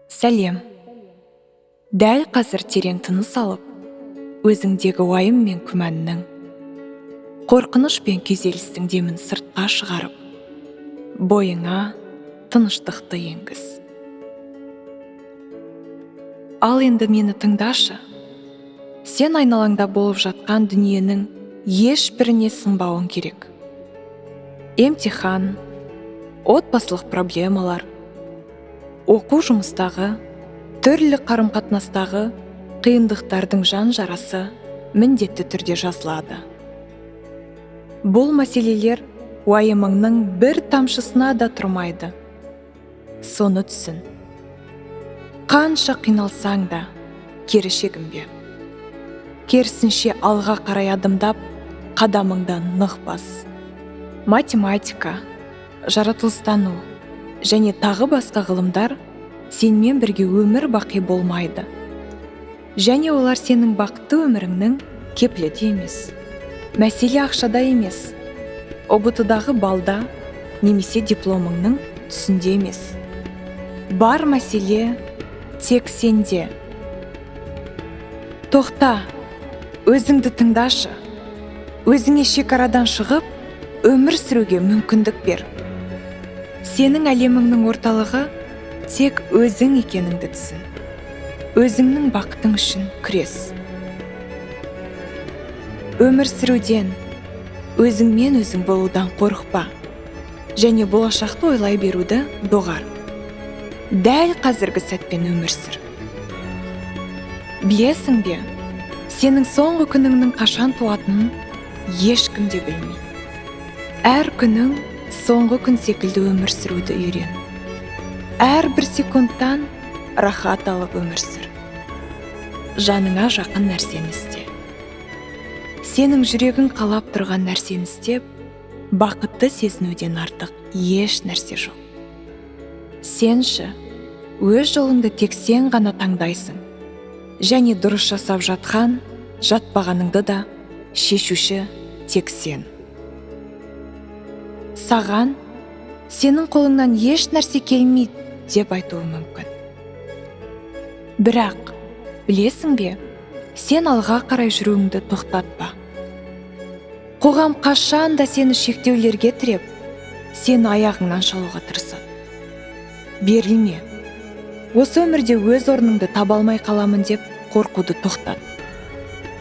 Сәлем. Дәл қазір терең тыныс алып, өзіңдегі уайым мен күмәннің, қорқыныш пен күйзелістің демін сыртқа шығарып, бойыңа тыныштықты енгіз. Ал енді мені тыңдашы. Сен айналаңда болып жатқан дүниенің ешбіріне сынбауың керек. Емтихан, отбасылық проблемалар, оқу жұмыстағы, түрлі қарым-қатынастағы қиындықтардың жан жарасы міндетті түрде жазылады. Бұл мәселелер уайымыңның бір тамшысына да тұрмайды. Соны түсін. Қанша қиналсаң да кері шегінбе. Керісінше алға қарай адымдап, қадамыңды нық бас. Математика, жаратылыстану және тағы басқа ғылымдар сенмен бірге өмір бақи болмайды. Және олар сенің бақытты өміріңнің кепілі емес. Мәселе ақшада емес, ұбт-дағы балда немесе дипломыңның түсінде емес. Бар мәселе тек сенде. Тоқта, өзіңді тыңдашы. Өзіңе шекарадан шығып, өмір сүруге мүмкіндік бер. Сенің әлеміңнің орталығы тек өзің екеніңді түсін. Өзіңнің бақытың үшін күрес. Өмір сүруден, өзіңмен өзің болудан қорықпа. Және болашақты ойлай беруді доғар. Дәл қазіргі сәтпен өмір сүр. Білесің бе, сенің соңғы күніңнің қашан туатынын ешкім де білмейді. Әр күнің соңғы күн секілді өмір сүруді үйрен. Әр бір секундтан рахат алып өмір сүр. Жаныңа жақын нәрсені істе. Сенің жүрегің қалап тұрған нәрсені істеп, бақытты сезінуден артық еш нәрсе жоқ. Сенші, өз жолыңды тек сен ғана таңдайсың. Және дұрыс жасап жатқан, жатпағаныңды да шешуші тек сен. Саған сенің қолыңнан еш нәрсе келмейді деп айтуы мүмкін. Бірақ, білесің бе, сен алға қарай жүруіңді тоқтатпа. Қоғам қашан да сені шектеулерге тіреп, сені аяғыңнан шалуға тырысады. Берілме. Осы өмірде өз орныңды таба алмай қаламын деп қорқуды тоқтат.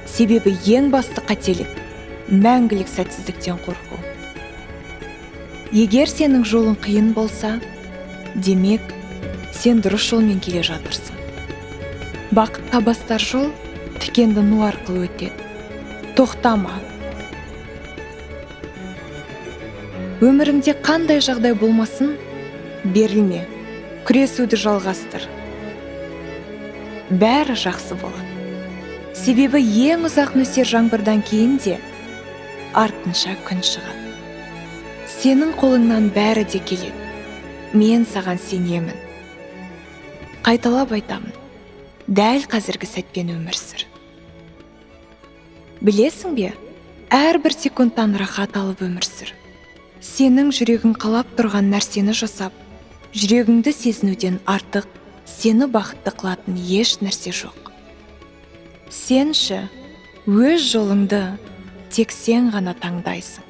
Себебі ең басты қателік мәңгілік сәтсіздіктен қорқу. Егер сенің жолың қиын болса, демек, сен дұрыс жолмен келе жатырсың. Бақытқа бастар жол тікенді ну арқылы өтеді. Тоқтама. Өміріңде қандай жағдай болмасын, берілме. Күресуді жалғастыр. Бәрі жақсы болады. Себебі ең ұзақ нөсер жаңбырдан кейін де артынша күн шығады. Сенің қолыңнан бәрі де келеді. Мен саған сенемін. Қайталап айтамын. Дәл қазіргі сәтпен өмір сүр. Білесің бе, әрбір секундтан рахат алып өмір сүр. Сенің жүрегің қалап тұрған нәрсені жасап, жүрегіңді сезінуден артық сені бақытты қылатын еш нәрсе жоқ. Сенші, өз жолыңды тек сен ғана таңдайсың.